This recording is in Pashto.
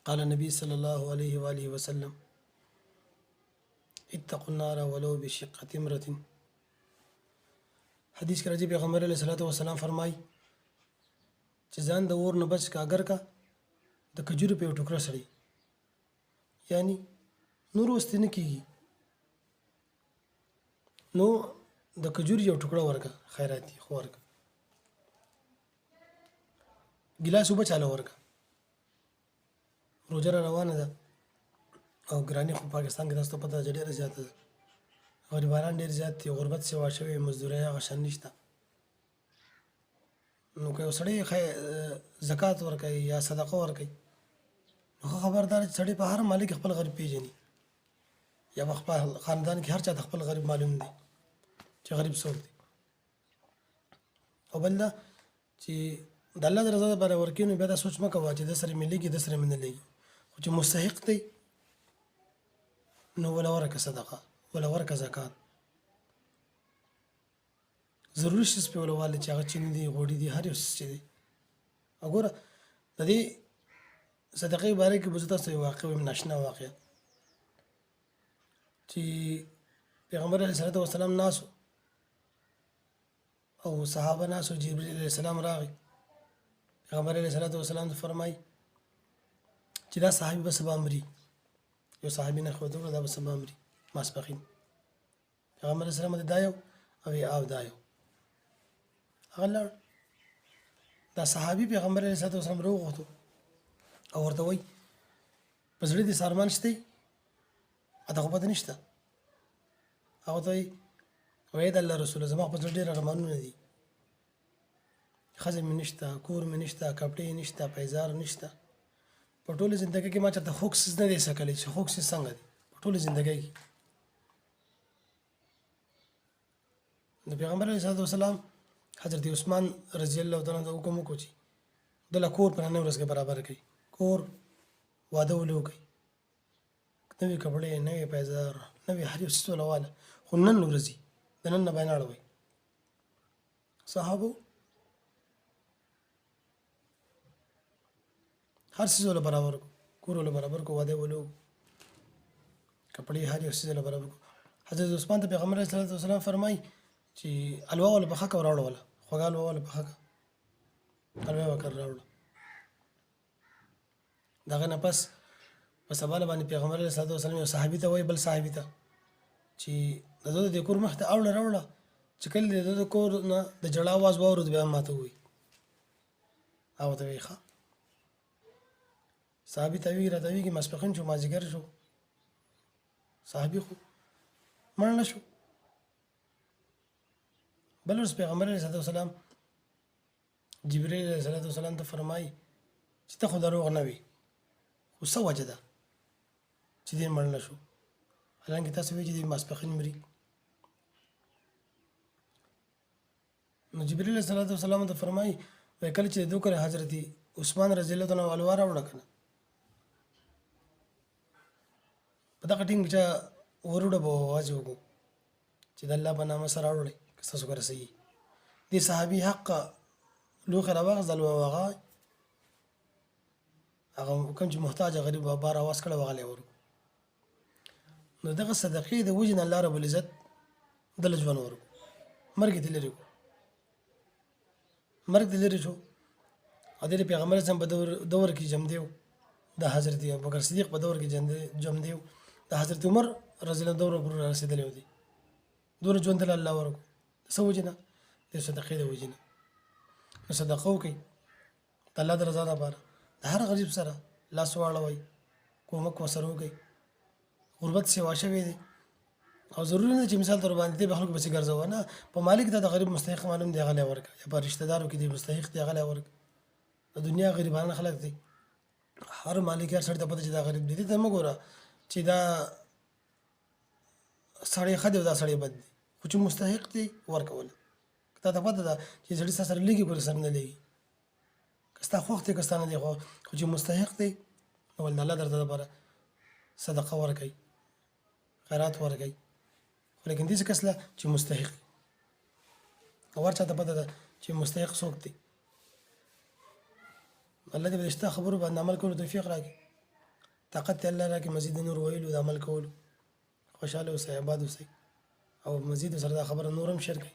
قال النبي صلى الله عليه وآله وسلم اتقوا النار ولو بشق تمرة. حدیث کې راځي پیغمبر علیه الصلاۃ والسلام فرمایي چې ځان د اور نه بچ کا اگر کا د کجورو په یو ټوکره سړي یعنی نور وستې نه کېږي نو د کجوري یو ټوکړه ورکه خیرات دي خو ورکه ګلاس اوبه چاله ورکه روزه را روانه ده او ګراني خو پاکستان کې تاسو ته پته ده ډېره زیاته ده غریبانان ډېر زیات دي غربت سیوا شوی مزدورۍ هغه شان نشته نو که یو سړی زکات ورکوي یا صدقه ورکوي نو خبردار چې سړی په هر مالک خپل غریب پیژني یا په خپل خاندان کې هر چا ته خپل غریب معلوم دی چې غریب څوک دی او بل دا چې د الله د رضا لپاره ورکوي نو بیا دا سوچ مه کوه چې د سره مې لګي د سره مې نه لګي خو چې مستحق دی نو ولا ورکه صدقه ولا ورکه زکات ضروري شي په ولواله چې هغه چینه دي غوړي دي هر یو څه دي وګوره د دې صدقې باره کې به تاسو یو واقع ویم ناشنا واقع چې پیغمبر علیه الصلاۃ والسلام ناسو او صحابه ناسو جبرئیل علیه السلام راغی پیغمبر علیه الصلاۃ والسلام فرمایي چې دا صحابي به سبا مري یو صحابي نه خو دا به سبا مري ماسپخین پیغمبر علیه السلام دا یو او دا یو هغه دا صحابي پیغمبر علیه الصلاۃ والسلام راوغوښتو او ورته وایي په زړه دې سارمان شته اته خو پته نشته هغه ته وایي د الله رسول زما په زړه ډېر ارمانونه دي ښځه مې نشته کور مې نشته کپړې نشته پیزار نشته په ټوله زندګۍ کې ما چېرته خوږ څیز نه دی څکلی چې خوږ څیز څنګه دی په ټوله زندګۍ کې د پیغمبر علیه الصلاۃ والسلام حضرت عثمان رضی الله تعالی عنه حکم وکړو چې دله کور په نننۍ ورځ کې برابر کړي کور واده ولې وکړي نوې کپړې نوې پیزار نوې هر یو څیز ولواله خو نن ورځي د نن نه باندې اړوي صحابو هر څیز له برابر کور له برابر کو واده ولو کپړې هر یو څیز له برابر کو حضرت عثمان ته پیغمبر علیه الصلاۃ والسلام فرمایي چې الوا ولا بخښه وراوړه ولا خوږه الوا ولا بخښه الوا وکړ راوړه دغه نه پس په سبا باندې پیغمبر علیه الصلاۃ والسلام یو صحابي ته وایي بل صحابي ته چې د کور مخ ته راوړه چې کله د کور نه د جړا आवाज واورد بیا ماته وي او ته وي ښه صحابي ته وی راته وی کې مسپخین شو مازیګر شو صحابي خو مړ نه شو بل ورځ پیغمبر علیه الصلاۃ والسلام جبرئیل علیه السلام ته فرمایي چې ته خو دروغ نه وي خو څه وجه ده چې دې مړ نه شو حالانکه تاسو وایئ چې د ماسپخین مري نو جبرئیل علیه السلام ته فرمایي وایي کله چې دوکره حضرت عثمان رضی الله عنه الوا راوړه کنه په دغه ټینګ چې وروډه به आवाज وکړو چې د الله په نامه سره راوړئ که ستاسو کره صحیح دې صحابي حق لوښی راواخیست الوا هغه کوم چې محتاج غریب بار اواز کړی وغلی ورکړو نو دغه صدقې د وجې نه الله رب العزت دله ژوند ورکړو مرګ یې لرې کړو مرګ دې لرې شو او د پیغمبر اعظم په دور کې جم دیو د حضرت ابوبکر صدیق په دور کې جم دیو د حضرت عمر رضی الله دور پر رسیدلی دی دور ژوند له الله ورکړو څه وجې نه د صدقې د وجې نه نو صدقه وکړئ د الله د رضا لپاره د هر غریب سره لاس واړوئ کومک ورسره وکړئ غربت سیوا شوی دی او ضروري نه چې مثال تر باندې د خلکو پسې ګرځوه نه په مالک ته د غریب مستحق معلوم دی هغه لی ورکړه یا په رشته دارو کې دی مستحق دی هغه لی ورکړه د دنیا غریبان خلک دی هر مالک هر سړي ته پته چې دا غریب دی دې ته مه ګوره چې دا سړی ښه دی او دا سړی بد دی خو چې مستحق دی ورکوله تا ته پته ده چې سړي ستا سره لږي پورې سره نه لږي که ستا خوښ دی که ستا نه دی خو چې مستحق دی نو ولې د الله درته لپاره صدقه ورکوي خیرات ورکوي خو لیکن داسې کس له چې مستحق او هر چا ته پته ده چې مستحق څوک دی الله دې به د شته خبرو باندې عمل کولو توفیق راکړي طاقت دې الله راکړي مزید د نور ویلو د عمل کولو خوشحاله اوسئ آباد اوسئ او مزید سره دا خبره نور هم شیر کړئ